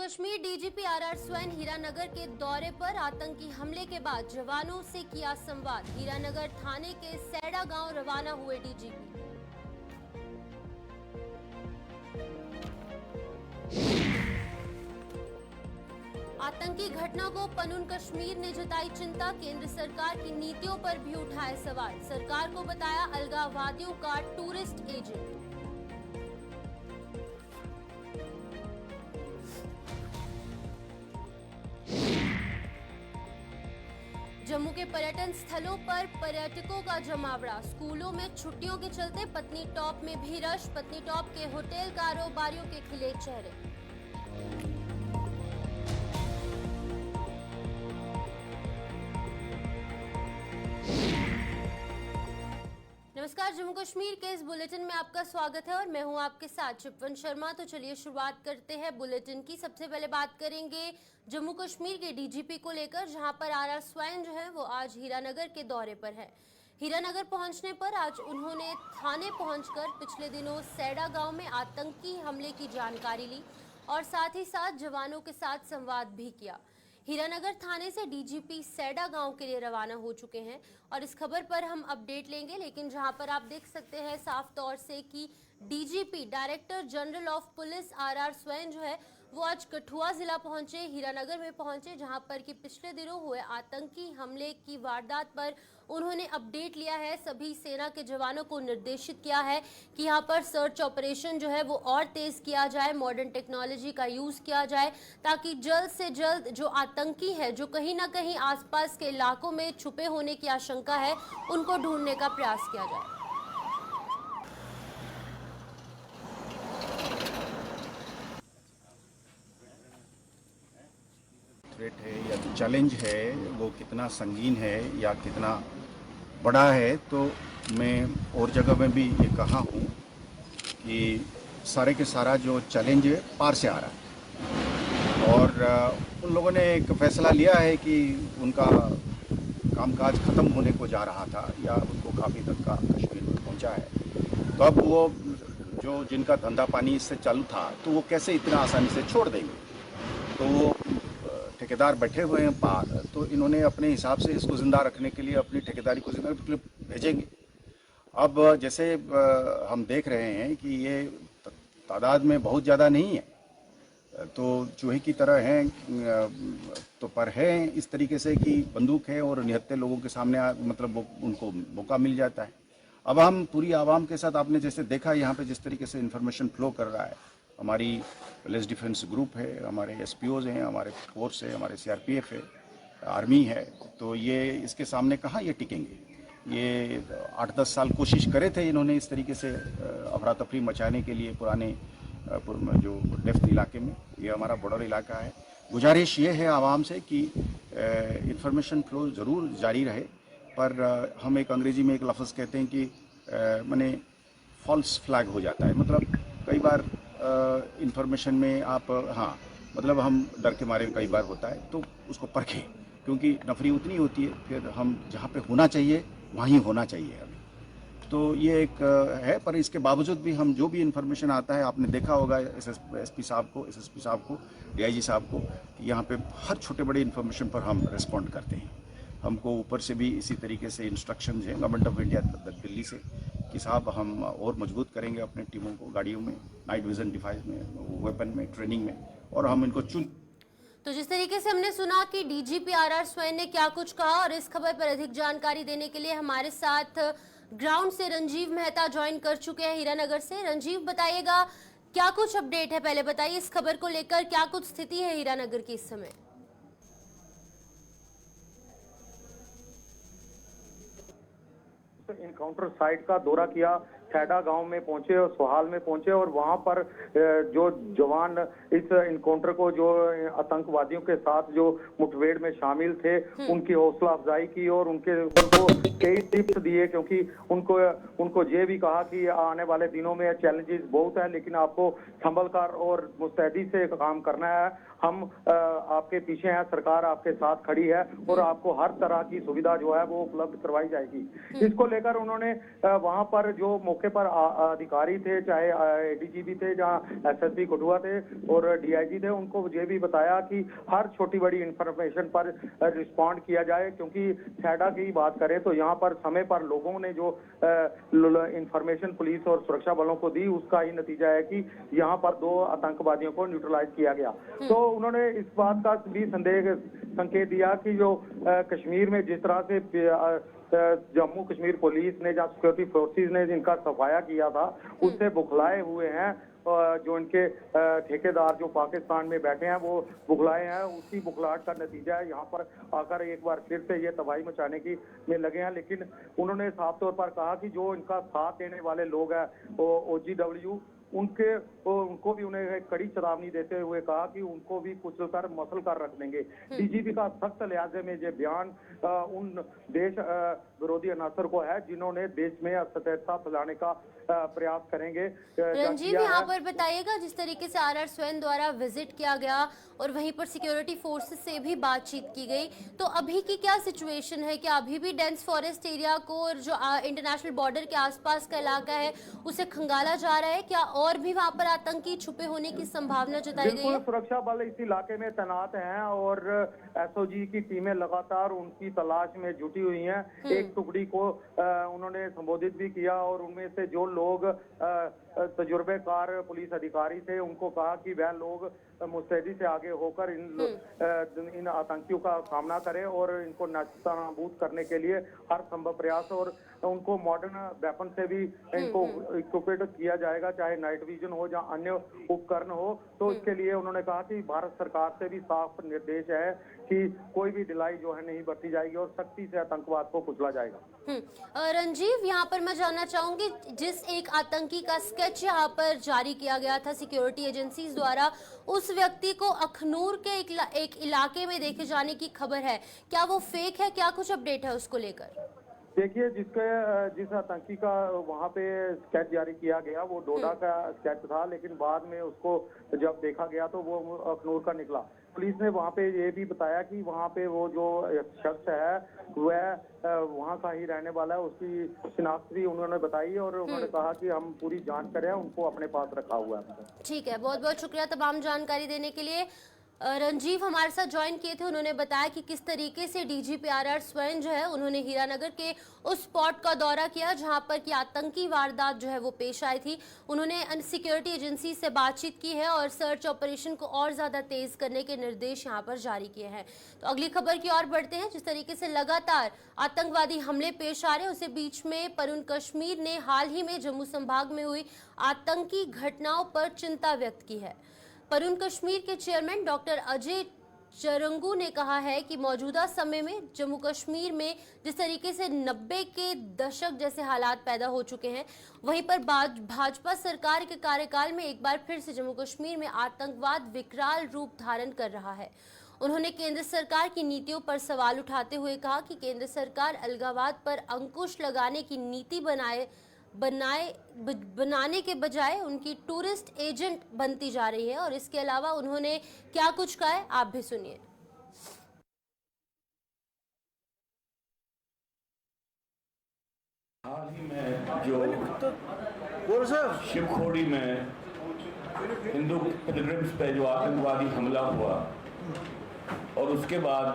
Kashmir DGP RR swan Hiranagar के दौरे पर आतंकी हमले के बाद जवानों से किया संवाद। हीरानगर थाने के सैड़ा गांव रवाना हुए डीजीपी। आतंकी घटना को पनुन कश्मीर ने जताई चिंता। केंद्र सरकार की नीतियों पर भी उठाए सवाल। सरकार को बताया अलगाववादियों का टूरिस्ट एजेंट। जम्मू के पर्यटन स्थलों पर पर्यटकों का जमावड़ा। स्कूलों में छुट्टियों के चलते पत्नी टॉप में भी रश। पत्नी टॉप के होटल कारोबारियों के खिले चेहरे। नमस्कार, जम्मू कश्मीर के इस बुलेटिन में आपका स्वागत है और मैं हूं आपके साथ शिपवन शर्मा। तो चलिए शुरुआत करते हैं बुलेटिन की। सबसे पहले बात करेंगे जम्मू कश्मीर के डीजीपी को लेकर, जहां पर आरआर स्वैन जो है वो आज हीरानगर के दौरे पर है। हीरानगर पहुंचने पर आज उन्होंने थाने पहुंचकर पिछले दिनों सैड़ा गांव में आतंकी हमले की जानकारी ली और साथ ही साथ जवानों के साथ संवाद भी किया। हीरानगर थाने से डीजीपी सैड़ा गांव के लिए रवाना हो चुके हैं और इस खबर पर हम अपडेट लेंगे। लेकिन जहां पर आप देख सकते हैं साफ तौर से कि DGP director general of police RR swan जो है वो आज कठुआ जिला पहुंचे, हीरानगर में पहुंचे, जहां पर कि पिछले दिनों हुए आतंकी हमले की वारदात पर उन्होंने अपडेट लिया है। सभी सेना के जवानों को निर्देशित किया है कि यहां पर सर्च ऑपरेशन जो है वो और तेज किया जाए, मॉडर्न टेक्नोलॉजी का यूज किया जाए ताकि जल्द से जल्द जो आतंकी है, जो कहीं ना कहीं आसपास के इलाकों में छुपे होने की आशंका है, उनको ढूंढने का प्रयास किया जाए। थ्रेट है या चैलेंज है वो कितना संगीन है या कितना बड़ा है, तो मैं और जगह में भी ये कहा हूँ कि सारे के सारा जो चैलेंज है पार से आ रहा है और उन लोगों ने एक फैसला लिया है कि उनका कामकाज ख़त्म होने को जा रहा था या उनको काफ़ी धक्का कश्मीर में पहुँचा है। तो अब वो जो जिनका धंधा पानी इससे चालू था तो वो कैसे इतना आसानी से छोड़ देंगे। तो वो ठेकेदार बैठे हुए हैं पार, तो इन्होंने अपने हिसाब से इसको ज़िंदा रखने के लिए अपनी ठेकेदारी को ज़िंदा रखने के लिए भेजेंगे। अब जैसे हम देख रहे हैं कि ये तादाद में बहुत ज़्यादा नहीं है, तो चूहे की तरह हैं, तो पर हैं इस तरीके से कि बंदूक है और निहत्थे लोगों के सामने मतलब उनको मौका मिल जाता है। अब हम पूरी आवाम के साथ, आपने जैसे देखा यहाँ पे जिस तरीके से इन्फॉर्मेशन फ्लो कर रहा है, हमारी पुलिस डिफेंस ग्रुप है, हमारे एसपीओज हैं, हमारे फोर्स है, हमारे सीआरपीएफ है, आर्मी है, तो ये इसके सामने कहाँ ये टिकेंगे। ये 8-10 साल कोशिश करे थे इन्होंने इस तरीके से अफरा तफरी मचाने के लिए पुराने जो डेफ्थ इलाके में। ये हमारा बॉर्डर इलाका है। गुजारिश ये है आवाम से कि इंफॉर्मेशन फ्लो ज़रूर जारी रहे, पर हम एक अंग्रेजी में एक लफ्ज़ कहते हैं कि माने फॉल्स फ्लैग हो जाता है। मतलब कई बार इंफॉर्मेशन में आप मतलब हम डर के मारे कई बार होता है, तो उसको परखें, क्योंकि नफरी उतनी होती है, फिर हम जहाँ पे होना चाहिए वहीं होना चाहिए अभी। तो ये एक है, पर इसके बावजूद भी हम जो भी इंफॉर्मेशन आता है, आपने देखा होगा एसपी साहब को, एसएसपी साहब को, डीआईजी साहब को, कि यहाँ पे हर छोटे बड़े इंफॉर्मेशन पर हम रिस्पॉन्ड करते हैं। हमको ऊपर से भी इसी तरीके से इंस्ट्रक्शन हैं गवर्नमेंट ऑफ इंडिया दिल्ली से कि साहब हम और मजबूत करेंगे अपने टीमों को, गाड़ियों में, नाइट विजन डिवाइस में, वेपन में, ट्रेनिंग में, और हम इनको तो जिस तरीके से हमने सुना कि डीजीपी आरआर स्वैन ने क्या कुछ कहा, और इस खबर पर अधिक जानकारी देने के लिए हमारे साथ ग्राउंड से रंजीव मेहता ज्वाइन कर चुके हैं हीरानगर से। रंजीव, बताइएगा क्या कुछ अपडेट है, पहले बताइए इस खबर को लेकर क्या कुछ स्थिति है हीरानगर की इस समय। इनकाउंटर साइट का दौरा किया, सैड़ा गांव में पहुंचे और सोहाल में पहुंचे और वहां पर जो जवान इस इनकाउंटर को, जो आतंकवादियों के साथ जो मुठभेड़ में शामिल थे, उनकी हौसला अफजाई की और उनको कई टिप्स दिए, क्योंकि उनको ये भी कहा कि आने वाले दिनों में चैलेंजेस बहुत है, लेकिन आपको संभल कर और मुस्तैदी से काम करना है। हम आपके पीछे हैं, सरकार आपके साथ खड़ी है और आपको हर तरह की सुविधा जो है वो उपलब्ध करवाई जाएगी। इसको लेकर उन्होंने वहां पर जो मौके मौके पर अधिकारी थे, चाहे एडीजीपी थे, जहां एसएसपी कठुआ थे और डीआईजी थे, उनको ये भी बताया कि हर छोटी बड़ी इंफॉर्मेशन पर रिस्पॉन्ड किया जाए, क्योंकि छैडा की बात करें तो यहाँ पर समय पर लोगों ने जो इंफॉर्मेशन पुलिस और सुरक्षा बलों को दी, उसका ही नतीजा है कि यहाँ पर 2 आतंकवादियों को न्यूट्रलाइज किया गया। तो उन्होंने इस बात का भी संकेत दिया कि जो कश्मीर में जिस तरह से जम्मू कश्मीर पुलिस ने या सिक्योरिटी फोर्सेस ने जिनका सफाया किया था, उससे बुखलाए हुए हैं। जो इनके ठेकेदार जो पाकिस्तान में बैठे हैं वो बुखलाए हैं, उसी बुखलाहट का नतीजा है यहाँ पर आकर एक बार फिर से ये तबाही मचाने की में लगे हैं। लेकिन उन्होंने साफ तौर पर कहा कि जो इनका साथ देने वाले लोग हैं OGW, उनको भी उन्हें एक कड़ी चेतावनी देते हुए कहा कि उनको भी कुचल कर मसल कर रख देंगे। डीजीपी का सख्त लिहाजे में ये बयान उन देश विरोधी अनासर को है जिन्होंने देश में अस्थिरता फैलाने का प्रयास करेंगे। रंजीव, यहाँ पर बताइएगा, जिस तरीके से RR स्वयं द्वारा विजिट किया गया और वहीं पर सिक्योरिटी फोर्सेस से भी बातचीत की गई, तो अभी की क्या सिचुएशन है? क्या अभी भी डेंस फॉरेस्ट एरिया को और जो इंटरनेशनल बॉर्डर के आसपास का इलाका है उसे खंगाला जा रहा है? क्या और भी वहाँ पर आतंकी छुपे होने की संभावना जताई गई है? सुरक्षा बल इस इलाके में तैनात हैं और SOG की टीमें लगातार उनकी तलाश में जुटी हुई हैं। एक टुकड़ी को उन्होंने संबोधित भी किया और उनमें से जो लोग तजुर्बेकार पुलिस अधिकारी थे, उनको कहा कि वह लोग मुस्तैदी से आगे होकर इन आतंकियों का सामना करें और इनको नाबूद करने के लिए हर संभव प्रयास, और उनको मॉडर्न वेपन से भी इनको इक्विपेड किया जाएगा, चाहे नाइट विजन हो या अन्य उपकरण हो। तो इसके लिए उन्होंने कहा कि भारत सरकार से भी साफ निर्देश है कि कोई भी ढिलाई जो है नहीं बरती जाएगी और सख्ती से आतंकवाद को कुचला जाएगा। रंजीव, यहाँ पर मैं जानना चाहूंगी, जिस एक आतंकी का स्केच यहाँ पर जारी किया गया था सिक्योरिटी एजेंसीज द्वारा, उस व्यक्ति को अखनूर के एक इलाके में देखे जाने की खबर है, क्या वो फेक है? क्या कुछ अपडेट है उसको लेकर? देखिए, जिस आतंकी का वहाँ पे स्केच जारी किया गया वो डोडा का स्केच था, लेकिन बाद में उसको जब देखा गया तो वो अखनूर का निकला। पुलिस ने वहाँ पे ये भी बताया कि वहाँ पे वो जो शख्स है वह वहाँ का ही रहने वाला है, उसकी शिनाख्त भी उन्होंने बताई और उन्होंने कहा कि हम पूरी जांच करें, उनको अपने पास रखा हुआ है। ठीक है, बहुत बहुत शुक्रिया तमाम जानकारी देने के लिए। रंजीव हमारे साथ ज्वाइन किए थे, उन्होंने बताया कि किस तरीके से डीजीपी RR स्वयं जो है उन्होंने हीरानगर के उस स्पॉट का दौरा किया जहां पर की आतंकी वारदात जो है वो पेश आई थी। उन्होंने सिक्योरिटी एजेंसी से बातचीत की है और सर्च ऑपरेशन को और ज्यादा तेज करने के निर्देश यहां पर जारी किए हैं। तो अगली खबर की ओर बढ़ते हैं। जिस तरीके से लगातार आतंकवादी हमले पेश आ रहे हैं, उसे बीच में परुन कश्मीर ने हाल ही में जम्मू संभाग में हुई आतंकी घटनाओं पर चिंता व्यक्त की है। परुन कश्मीर के चेयरमैन डॉक्टर अजय चरंगू ने कहा है कि मौजूदा समय में जम्मू कश्मीर में जिस तरीके से 90 के दशक जैसे हालात पैदा हो चुके हैं, वहीं पर भाजपा सरकार के कार्यकाल में एक बार फिर से जम्मू कश्मीर में आतंकवाद विकराल रूप धारण कर रहा है। उन्होंने केंद्र सरकार की नीतियों पर सवाल उठाते हुए कहा कि केंद्र सरकार अलगाववाद पर अंकुश लगाने की नीति बनाने के बजाय उनकी टूरिस्ट एजेंट बनती जा रही है। और इसके अलावा उन्होंने क्या कुछ कहा है, आप भी सुनिए। हाल ही में जो शिवखोड़ी में हिंदू पिलग्रिम्स पे जो आतंकवादी हमला हुआ और उसके बाद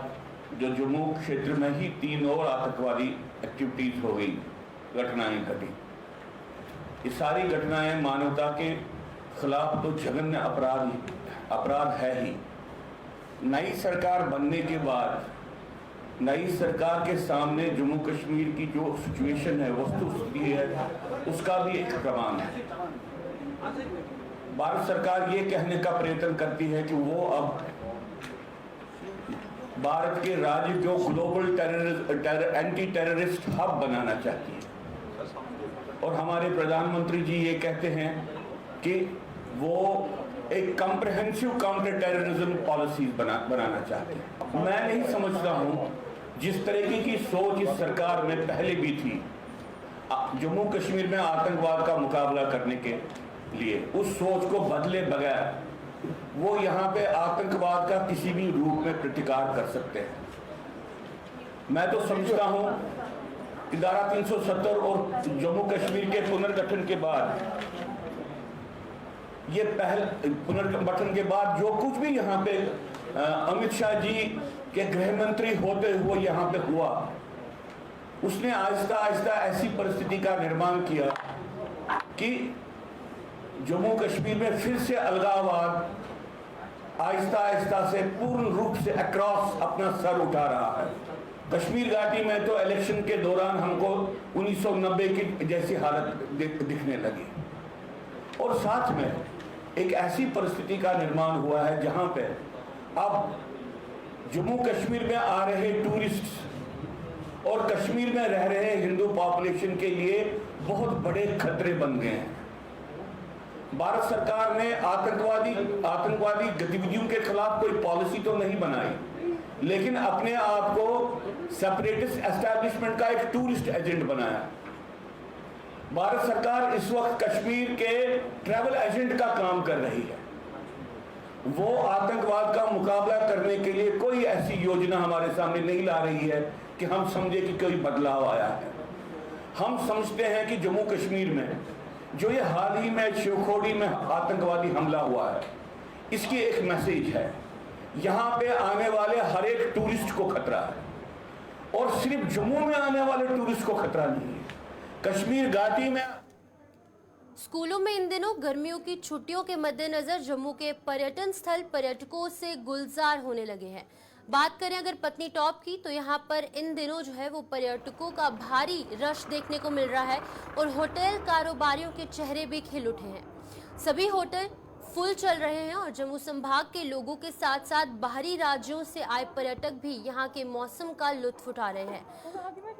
जो जम्मू क्षेत्र में ही 3 और आतंकवादी एक्टिविटीज हो गई, घटनाएं घटी। ये सारी घटनाएं मानवता के खिलाफ तो जघन्य अपराध है ही। नई सरकार बनने के बाद नई सरकार के सामने जम्मू कश्मीर की जो सिचुएशन है, वस्तुस्थिति है, उसका भी एक प्रमाण है। भारत सरकार ये कहने का प्रयत्न करती है कि वो अब भारत के राज्य को ग्लोबल एंटी टेररिस्ट हब बनाना चाहती है और हमारे प्रधानमंत्री जी ये कहते हैं कि वो एक कॉम्प्रिहेंसिव काउंटर टेररिज्म पॉलिसीज बनाना चाहते हैं। मैं नहीं समझता हूँ जिस तरीके की सोच इस सरकार में पहले भी थी जम्मू कश्मीर में आतंकवाद का मुकाबला करने के लिए, उस सोच को बदले बगैर वो यहाँ पे आतंकवाद का किसी भी रूप में प्रतिकार कर सकते हैं। मैं तो समझता हूँ कि धारा 370 और जम्मू कश्मीर के पुनर्गठन के बाद, ये पहल पुनर्गठन के बाद जो कुछ भी यहाँ पे अमित शाह जी के गृह मंत्री होते हुए यहाँ पे हुआ, उसने आहिस्ता आहिस्ता ऐसी परिस्थिति का निर्माण किया कि जम्मू कश्मीर में फिर से अलगाववाद आहिस्ता आहिस्ता से पूर्ण रूप से अक्रॉस अपना सर उठा रहा है। कश्मीर घाटी में तो इलेक्शन के दौरान हमको 1990 की जैसी हालत दिखने लगी, और साथ में एक ऐसी परिस्थिति का निर्माण हुआ है जहां पे अब जम्मू कश्मीर में आ रहे टूरिस्ट और कश्मीर में रह रहे हिंदू पॉपुलेशन के लिए बहुत बड़े खतरे बन गए हैं। भारत सरकार ने आतंकवादी गतिविधियों के खिलाफ कोई पॉलिसी तो नहीं बनाई, लेकिन अपने आप को सेपरेटिस्ट एस्टैब्लिशमेंट का एक टूरिस्ट एजेंट बनाया। भारत सरकार इस वक्त कश्मीर के ट्रैवल एजेंट का काम कर रही है। वो आतंकवाद का मुकाबला करने के लिए कोई ऐसी योजना हमारे सामने नहीं ला रही है कि हम समझे कि कोई बदलाव आया है। हम समझते हैं कि जम्मू कश्मीर में जो ये हाल ही में शिवखोड़ी में आतंकवादी हमला हुआ है, इसकी एक मैसेज है। यहाँ पे आने वाले हर एक टूरिस्ट को खतरा है, और सिर्फ जम्मू में आने वाले टूरिस्ट को खतरा नहीं है, कश्मीर घाटी में। स्कूलों में इन दिनों गर्मियों की छुट्टियों के मद्देनजर जम्मू के पर्यटन स्थल पर्यटकों से गुलजार होने लगे हैं। बात करें अगर पत्नी टॉप की, तो यहाँ पर इन दिनों जो है वो पर्यटकों का भारी रश देखने को मिल रहा है, और होटल कारोबारियों के चेहरे भी खिल उठे हैं। सभी होटल फुल चल रहे हैं, और जम्मू संभाग के लोगों के साथ साथ बाहरी राज्यों से आए पर्यटक भी यहाँ के मौसम का लुत्फ उठा रहे हैं।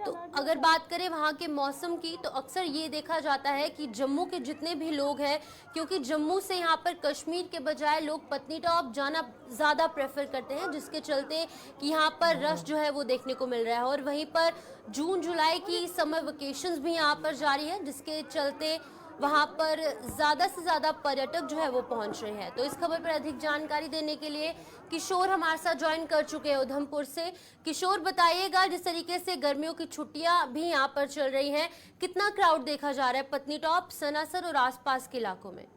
तो अगर बात करें वहाँ के मौसम की, तो अक्सर ये देखा जाता है कि जम्मू के जितने भी लोग हैं, क्योंकि जम्मू से यहाँ पर कश्मीर के बजाय लोग पत्नी टॉप जाना ज़्यादा प्रेफर करते हैं, जिसके चलते कि यहाँ पर रश जो है वो देखने को मिल रहा है। और वहीं पर जून जुलाई की समर वेकेशंस भी यहाँ पर जारी है, जिसके चलते वहां पर ज्यादा से ज्यादा पर्यटक जो है वो पहुंच रहे हैं। तो इस खबर पर अधिक जानकारी देने के लिए किशोर हमारे साथ ज्वाइन कर चुके हैं उधमपुर से। किशोर, बताइएगा, जिस तरीके से गर्मियों की छुट्टियां भी यहाँ पर चल रही हैं, कितना क्राउड देखा जा रहा है पत्नी टॉप, सनासर और आसपास के इलाकों में?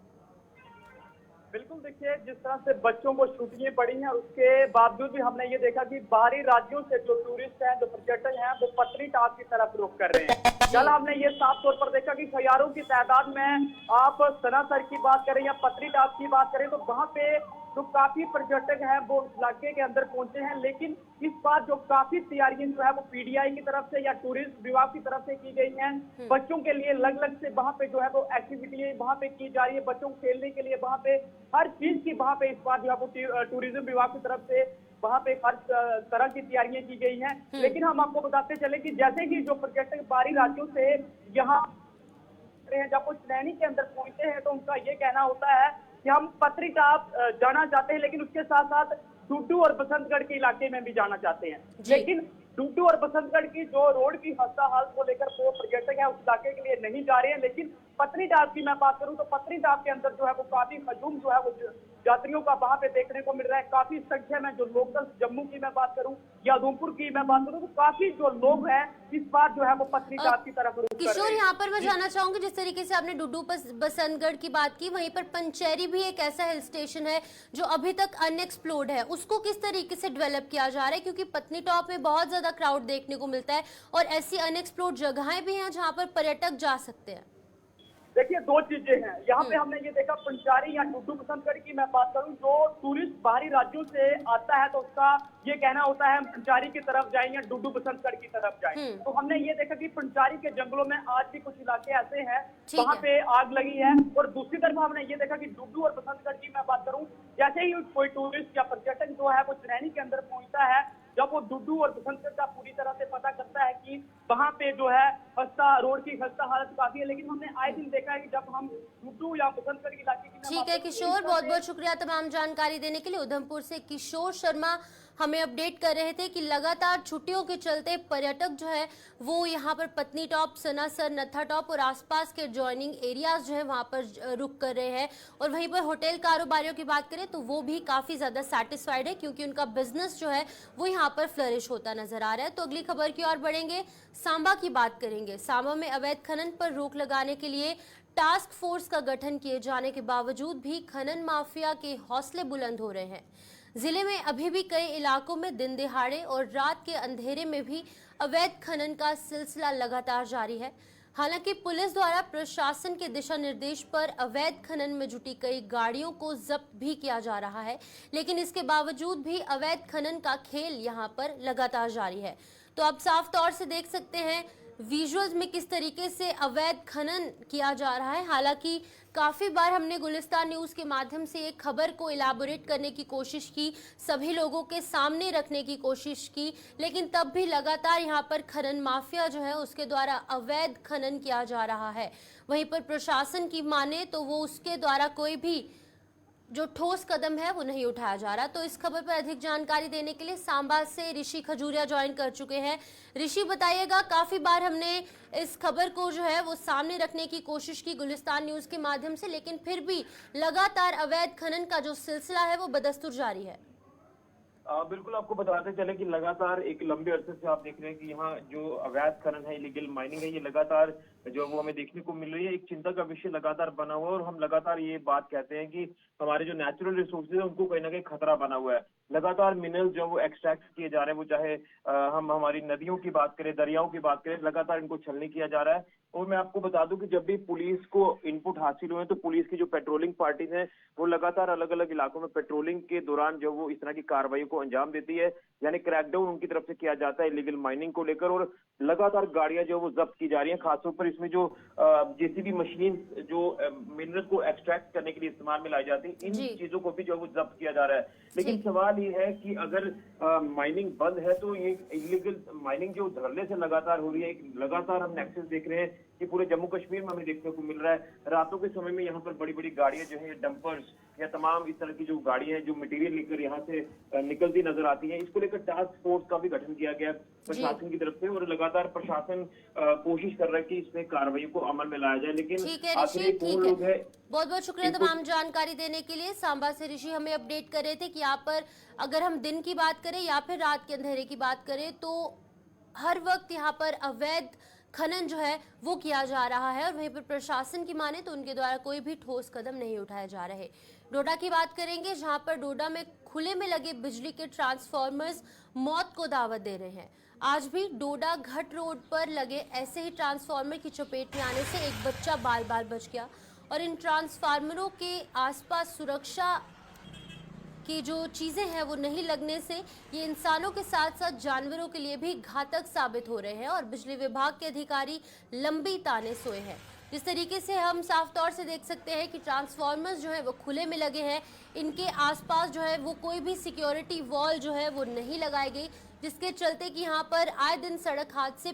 बिल्कुल, देखिए, जिस तरह से बच्चों को छुट्टियां पड़ी हैं, उसके बावजूद भी हमने ये देखा कि बाहरी राज्यों से जो टूरिस्ट हैं, जो पर्यटक हैं, वो पत्नी टॉप की तरफ रुख कर रहे हैं। कल हमने ये साफ तौर पर देखा कि हजारों की तादाद में, आप सनासर की बात करें या पत्नी टॉप की बात करें, तो वहां पे जो काफी पर्यटक हैं वो इलाके के अंदर पहुंचे हैं। लेकिन इस बार जो काफी तैयारियां जो है वो पीडीआई की तरफ से या टूरिस्ट विभाग की तरफ से की गई हैं। बच्चों के लिए अलग अलग से वहां पे जो है वो एक्टिविटी वहां पे की जा रही है, बच्चों को खेलने के लिए वहां पे हर चीज की वहां पे इस बार जो है वो टूरिज्म विभाग की तरफ से वहां पे हर तरह की तैयारियां की गई हैं। लेकिन हम आपको बताते चले कि जैसे कि जो पर्यटक बाहरी राज्यों से यहाँ जब वो नैनी के अंदर पहुंचते हैं, तो उनका ये कहना होता है कि हम पत्नी टॉप जाना चाहते हैं, लेकिन उसके साथ साथ डुड्डू और बसंतगढ़ के इलाके में भी जाना चाहते हैं। लेकिन डुड्डू और बसंतगढ़ की जो रोड की खस्ता हालत को लेकर वो पर्यटक है उस इलाके के लिए नहीं जा रहे हैं। लेकिन पत्नी टॉप की मैं बात करूं तो पत्नी टॉप के अंदर जो है वो काफी हजूम जो है वो यात्रियों का वहां पे देखने को मिल रहा है। काफी संख्या में जो लोकल जम्मू की मैं बात करूं या उधमपुर की मैं बात करूं, तो काफी जो लोग हैं इस बार जो है वो पत्नी टॉप की तरफ रुख कर रहे हैं। किशोर, यहाँ पर मैं जानना चाहूंगी, जिस तरीके से आपने डुड्डू बसंतगढ़ की बात की, वहीं पर पंचेरी भी एक ऐसा हिल स्टेशन है जो अभी तक अनएक्सप्लोर्ड है, उसको किस तरीके से डेवलप किया जा रहा है? क्योंकि पत्नी टॉप में बहुत ज्यादा क्राउड देखने को मिलता है, और ऐसी अनएक्सप्लोर्ड जगहें भी हैं जहाँ पर पर्यटक जा सकते हैं। देखिए, दो चीजें हैं यहाँ पे। हमने ये देखा पंचारी या डुड्डू बसंतगढ़ की मैं बात करूं, जो टूरिस्ट बाहरी राज्यों से आता है तो उसका ये कहना होता है हम पंचारी की तरफ जाएं या डुड्डू बसंतगढ़ की तरफ जाएं। तो हमने ये देखा कि पंचारी के जंगलों में आज भी कुछ इलाके ऐसे हैं वहाँ पे आग लगी है। और दूसरी तरफ हमने ये देखा कि डुड्डू और बसंतगढ़ की मैं बात करूं, जैसे ही कोई टूरिस्ट या पर्यटक जो है वो नैनी के अंदर पहुंचता है, जब वो डुड्डू और बसंतगढ़ का पूरी तरह से पता करता है कि वहां पे जो है रोड की खस्ता हालत काफी है। लेकिन हमने आए दिन देखा है कि जब हम डुड्डू या बसंतगढ़ के इलाके की ठीक है किशोर, बहुत बहुत शुक्रिया तमाम जानकारी देने के लिए। उधमपुर से किशोर शर्मा हमें अपडेट कर रहे थे कि लगातार छुट्टियों के चलते पर्यटक जो है वो यहाँ पर पत्नी टॉप, सनासर, नत्था टॉप और आसपास के जॉइनिंग एरियाज जो है वहाँ पर रुक कर रहे हैं। और वहीं पर होटल कारोबारियों की बात करें तो वो भी काफ़ी ज़्यादा सेटिस्फाइड है क्योंकि उनका बिजनेस जो है वो यहाँ पर फ्लरिश होता नजर आ रहा है। तो अगली खबर की ओर बढ़ेंगे, सांबा की बात करेंगे। सांबा में अवैध खनन पर रोक लगाने के लिए टास्क फोर्स का गठन किए जाने के बावजूद भी खनन माफिया के हौसले बुलंद हो रहे हैं। जिले में अभी भी कई इलाकों में दिन दिहाड़े और रात के अंधेरे में भी अवैध खनन का सिलसिला लगातार जारी है। हालांकि पुलिस द्वारा प्रशासन के दिशा निर्देश पर अवैध खनन में जुटी कई गाड़ियों को जब्त भी किया जा रहा है, लेकिन इसके बावजूद भी अवैध खनन का खेल यहां पर लगातार जारी है। तो आप साफ तौर से देख सकते हैं विजुअल्स में किस तरीके से अवैध खनन किया जा रहा है। हालांकि काफी बार हमने गुलिस्तान न्यूज के माध्यम से एक खबर को इलाबोरेट करने की कोशिश की, सभी लोगों के सामने रखने की कोशिश की, लेकिन तब भी लगातार यहाँ पर खनन माफिया जो है उसके द्वारा अवैध खनन किया जा रहा है। वहीं पर प्रशासन की माने तो वो उसके द्वारा कोई भी जो ठोस कदम है वो नहीं उठाया जा रहा। तो इस खबर पर अधिक जानकारी देने के लिए सांबा से ऋषि खजूरिया ज्वाइन कर चुके हैं। ऋषि, बताइएगा, काफी बार हमने इस खबर को जो है वो सामने रखने की कोशिश की गुलिस्तान न्यूज के माध्यम से, लेकिन फिर भी लगातार अवैध खनन का जो सिलसिला है वो बदस्तूर जारी है। बिल्कुल, आपको बताते चले कि लगातार एक लंबे अरसे से आप देख रहे हैं कि यहाँ जो अवैध खनन है, इलीगल माइनिंग है, ये लगातार जो वो हमें देखने को मिल रही है। एक चिंता का विषय लगातार बना हुआ है और हम लगातार ये बात कहते हैं कि हमारे जो नेचुरल रिसोर्सेज है उनको कहीं ना कहीं खतरा बना हुआ है। लगातार मिनरल्स जो वो एक्सट्रैक्ट किए जा रहे हैं, वो चाहे हम हमारी नदियों की बात करें, दरियाओं की बात करें, लगातार इनको छलनी किया जा रहा है। और मैं आपको बता दूं कि जब भी पुलिस को इनपुट हासिल हुए तो पुलिस की जो पेट्रोलिंग पार्टीज हैं वो लगातार अलग अलग इलाकों में पेट्रोलिंग के दौरान जो वो इस तरह की कार्रवाई को अंजाम देती है, यानी क्रैकडाउन उनकी तरफ से किया जाता है इलीगल माइनिंग को लेकर। और लगातार गाड़ियां जो वो जब्त की जा रही हैं, खासतौर पर इसमें जो जेसीबी मशीन जो मिनरल को एक्सट्रैक्ट करने के लिए इस्तेमाल में लाई जाती है, इन चीजों को भी जो वो जब्त किया जा रहा है। लेकिन सवाल ये है कि अगर माइनिंग बंद है तो ये इलीगल माइनिंग जो धरने से लगातार हो रही है, लगातार हम नेक्सस देख रहे हैं कि पूरे जम्मू कश्मीर में हमें देखने को मिल रहा है। रातों के समय में यहाँ पर बड़ी बड़ी गाड़ियां जो है, डंपर्स या तमाम इस तरह की जो गाड़ियां हैं जो मटेरियल लेकर यहाँ से निकलती नजर आती हैं। इसको लेकर टास्क फोर्स का भी गठन किया गया प्रशासन की तरफ से और लगातार प्रशासन कोशिश कर रहा है कि इसमें कार्रवाई को अमल में लाया जाए। लेकिन ठीक है ऋषि, ठीक है, बहुत बहुत शुक्रिया तमाम जानकारी देने के लिए। सांबा से ऋषि हमें अपडेट कर रहे थे कि यहाँ पर अगर हम दिन की बात करें या फिर रात के अंधेरे की बात करें तो हर वक्त यहाँ पर अवैध खनन जो है वो किया जा रहा है और वहीं पर प्रशासन की माने तो उनके द्वारा कोई भी ठोस कदम नहीं उठाए जा रहे। डोडा की बात करेंगे, जहां पर डोडा में खुले में लगे बिजली के ट्रांसफॉर्मर्स मौत को दावत दे रहे हैं। आज भी डोडा घट रोड पर लगे ऐसे ही ट्रांसफॉर्मर की चपेट में आने से एक बच्चा बाल बाल बच गया और इन ट्रांसफार्मरों के आसपास सुरक्षा की जो चीजें हैं वो नहीं लगने से ये इंसानों के साथ साथ जानवरों के लिए भी घातक साबित हो रहे हैं और बिजली विभाग के अधिकारी लंबी ताने सोए हैं। जिस तरीके से हम साफ तौर से देख सकते हैं कि ट्रांसफार्मर्स जो है वो खुले में लगे हैं, इनके आसपास जो है वो कोई भी सिक्योरिटी वॉल जो है वो नहीं लगाई गई, जिसके चलते कि यहाँ पर आए दिन सड़क हादसे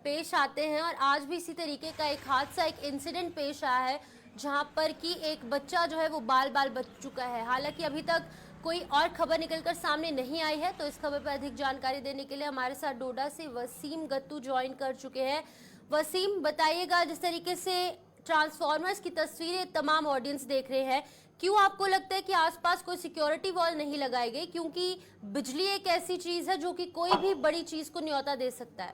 पेश आते हैं। और आज भी इसी तरीके का एक हादसा, एक इंसिडेंट पेश आया है जहाँ पर कि एक बच्चा जो है वो बाल बाल बच चुका है। हालांकि अभी तक कोई और खबर निकलकर सामने नहीं आई है। तो इस खबर पर अधिक जानकारी देने के लिए हमारे साथ डोडा से वसीम गत्तू ज्वाइन कर चुके हैं। वसीम, बताइएगा, जिस तरीके से ट्रांसफॉर्मर्स की तस्वीरें तमाम ऑडियंस देख रहे हैं, क्यों आपको लगता है कि आसपास कोई सिक्योरिटी वॉल नहीं लगाई गई? क्योंकि बिजली एक ऐसी चीज है जो कि कोई भी बड़ी चीज को न्योता दे सकता है।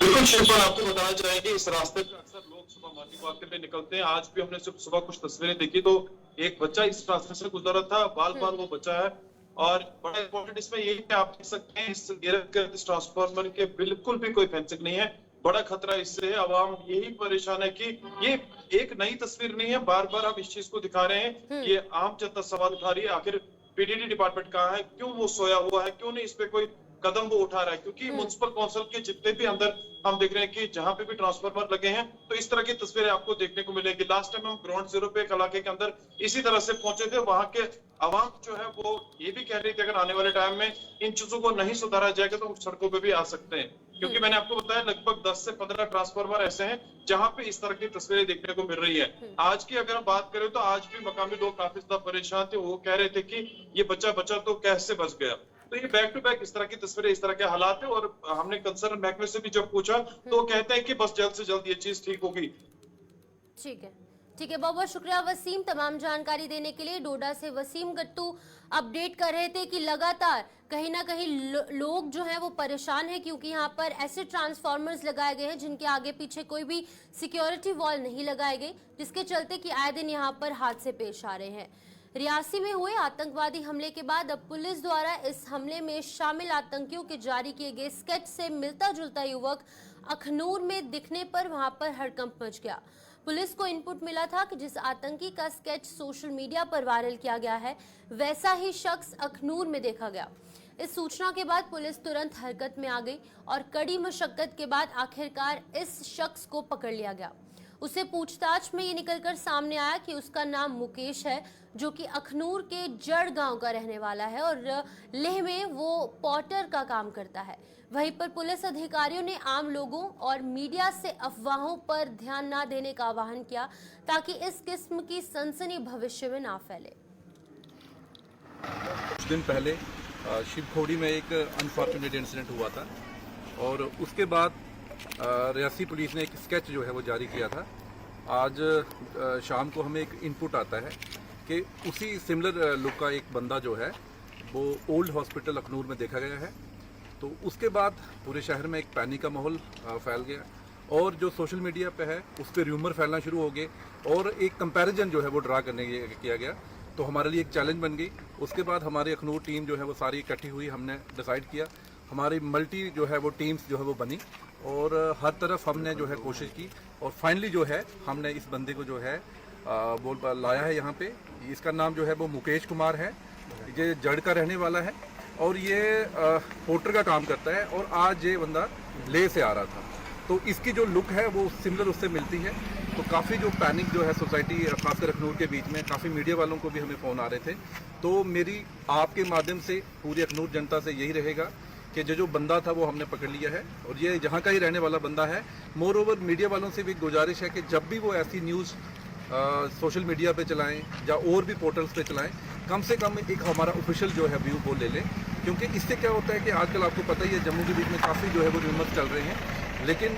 बिल्कुल शिल्पा, आपको बताना चाहेंगे इस रास्ते पे अक्सर लोग सुबह मॉर्निंग वॉक के लिए निकलते हैं। आज भी हमने सुबह कुछ तस्वीरें देखी तो एक बच्चा इस रास्ते से गुजर रहा था, बाल बाल वो बचा है। और बड़ा इंपॉर्टेंट इसमें यही है, आप देख सकते हैं इस गिरफ्त के इस ट्रांसफार्मर के बिल्कुल भी कोई फेंसिंग नहीं है। बड़ा खतरा इससे है, आवाम यही परेशान है कि ये एक नई तस्वीर नहीं है, बार बार हम इस चीज को दिखा रहे हैं। ये आम जनता सवाल उठा रही है, आखिर पीडीडी डिपार्टमेंट कहाँ है, क्यों वो सोया हुआ है, क्यों नहीं इस पे कोई कदम वो उठा रहा है, क्योंकि म्युनिसिपल काउंसिल के जितने भी अंदर हम देख रहे हैं कि जहां पे भी ट्रांसफार्मर लगे हैं तो इस तरह की तस्वीरें आपको देखने को मिलेगी। लास्ट टाइम हम ग्राउंड जीरो पे एक इलाके के अंदर इसी तरह से पहुंचे थे, वहां के आवाम जो है वो ये भी कह रही थी अगर आने वाले टाइम में इन चीजों को नहीं सुधारा जाएगा तो सड़कों पे भी आ सकते हैं, क्योंकि मैंने आपको बताया लगभग 10 से 15 ट्रांसफार्मर ऐसे हैं जहां पे इस तरह की तस्वीरें देखने को मिल रही है। आज की अगर हम बात करें तो आज भी मकामी लोग काफी ज्यादा परेशान थे, वो कह रहे थे कि ये बच्चा तो कैसे बच गया। तो ये बैक टू बैक इस तरह की तस्वीरें, इस तरह के हालात है, और हमने कंसर्न महकमे से भी जब पूछा तो वो कहते हैं कि बस जल्द से जल्द ये चीज ठीक होगी। ठीक है, ठीक है, बहुत बहुत शुक्रिया वसीम तमाम जानकारी देने के लिए। डोडा से वसीम गट्टू अपडेट कर रहे थे कि लगातार कहीं ना कहीं लोग जो हैं वो परेशान हैं, क्योंकि यहाँ पर ऐसे ट्रांसफार्मर्स लगाए गए हैं जिनके आगे पीछे कोई भी सिक्योरिटी वॉल नहीं लगाई गई, जिसके चलते कि आए दिन यहाँ पर हादसे पेश आ रहे हैं। रियासी में हुए आतंकवादी हमले के बाद अब पुलिस द्वारा इस हमले में शामिल आतंकियों के जारी किए गए स्केच से मिलता जुलता युवक अखनूर में दिखने पर वहां पर हड़कंप मच गया। पुलिस को इनपुट मिला था कि जिस आतंकी का स्केच सोशल मीडिया पर वायरल किया गया है वैसा ही शख्स अखनूर में देखा गया। इस सूचना के बाद पुलिस तुरंत हरकत में आ गई और कड़ी मशक्कत के बाद आखिरकार इस शख्स को पकड़ लिया गया। उसे पूछताछ में ये निकलकर सामने आया कि उसका नाम मुकेश है, जो कि अखनूर के जड़ गांव का रहने वाला है और लेह में वो पॉटर का काम करता है। वहीं पर पुलिस अधिकारियों ने आम लोगों और मीडिया से अफवाहों पर ध्यान न देने का आह्वान किया ताकि इस किस्म की सनसनी भविष्य में ना फैले। कुछ दिन पहले शिवखोड़ी में एक अनफॉर्चुनेट इंसिडेंट हुआ था और उसके बाद रियासी पुलिस ने एक स्केच जो है वो जारी किया था। आज शाम को हमें एक इनपुट आता है कि उसी सिमिलर लुक का एक बंदा जो है वो ओल्ड हॉस्पिटल अखनूर में देखा गया है। तो उसके बाद पूरे शहर में एक पैनिक का माहौल फैल गया और जो सोशल मीडिया पे है उस पर र्यूमर फैलना शुरू हो गए और एक कंपैरिजन जो है वो ड्रा करने किया गया। तो हमारे लिए एक चैलेंज बन गई। उसके बाद हमारी अखनूर टीम जो है वो सारी इकट्ठी हुई, हमने डिसाइड किया, हमारी मल्टी जो है वो टीम्स जो है वो बनी और हर तरफ हमने जो है कोशिश की और फाइनली जो है हमने इस बंदे को जो है वो लाया है यहाँ पे। इसका नाम जो है वो मुकेश कुमार है, ये जड़ का रहने वाला है और ये पोर्टर का काम करता है और आज ये बंदा ले से आ रहा था। तो इसकी जो लुक है वो सिमिलर उससे मिलती है। तो काफ़ी जो पैनिक जो है सोसाइटी खासकर अखनूर के बीच में, काफ़ी मीडिया वालों को भी हमें फ़ोन आ रहे थे। तो मेरी आपके माध्यम से पूरी अखनूर जनता से यही रहेगा कि जो बंदा था वो हमने पकड़ लिया है और ये जहाँ का ही रहने वाला बंदा है। मोर ओवर मीडिया वालों से भी गुजारिश है कि जब भी वो ऐसी न्यूज़ सोशल मीडिया पे चलाएं या और भी पोर्टल्स पे चलाएं, कम से कम एक हमारा ऑफिशियल जो है व्यू वो ले लें, क्योंकि इससे क्या होता है कि आजकल आपको पता ही है जम्मू के बीच में काफ़ी जो है वो र्यूमर्स चल रहे हैं। लेकिन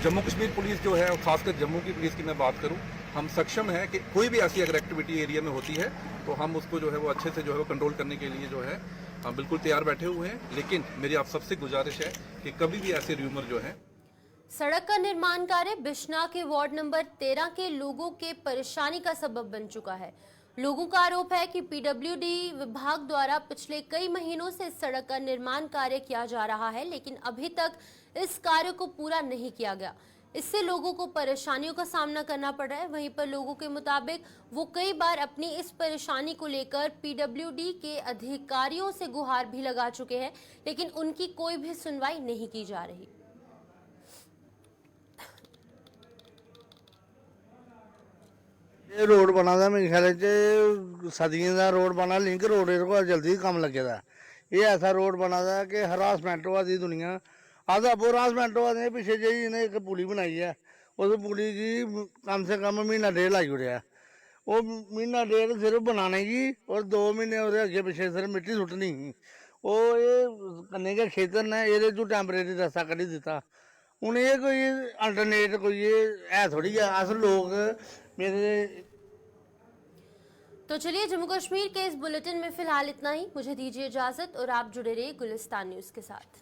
जम्मू कश्मीर पुलिस जो है और खासकर जम्मू की पुलिस की मैं बात करूं, हम सक्षम है कि कोई भी ऐसी अगर एक्टिविटी एरिया में होती है तो हम उसको जो है वो अच्छे से जो है वो कंट्रोल करने के लिए जो है हम बिल्कुल तैयार बैठे हुए हैं। लेकिन मेरी आप सबसे गुजारिश है कि कभी भी ऐसे र्यूमर जो है। सड़क का निर्माण कार्य बिश्ना के वार्ड नंबर 13 के लोगों के परेशानी का सबब बन चुका है। लोगों का आरोप है कि पीडब्ल्यूडी विभाग द्वारा पिछले कई महीनों से इस सड़क का निर्माण कार्य किया जा रहा है, लेकिन अभी तक इस कार्य को पूरा नहीं किया गया। इससे लोगों को परेशानियों का सामना करना पड़ रहा है। वहीं पर लोगों के मुताबिक वो कई बार अपनी इस परेशानी को लेकर पीडब्ल्यूडी के अधिकारियों से गुहार भी लगा चुके हैं, लेकिन उनकी कोई भी सुनवाई नहीं की जा रही। रोड बना था मेरे ख्याल च सदियों का रोड बना, लिंक रोड को जल्दी कम लगे दा। ये ऐसा रोड बना था कि हरासमेंट हुआ थी दुनिया, अस अब हरासमेंट हुआ थे। पिछले जी इन्हें एक पुली बनाई है, उस पुली की कम से कम महीना डेढ़ लाई उड़िया। वो महीना डेढ़ सिर्फ बनाने की और 2 महीने और अगे पिछले सिर्फ मिट्टी सुट्टनी ही। वो ये कन्ने के खेतर ने ये जो टैंपरेरी रस्ता कढ़ी दिता। हूँ ये कोई अल्टरनेट कोई है थोड़ी है। अस लोग मेरे तो चलिए, जम्मू कश्मीर के इस बुलेटिन में फिलहाल इतना ही। मुझे दीजिए इजाजत और आप जुड़े रहिए गुलिस्तान न्यूज के साथ।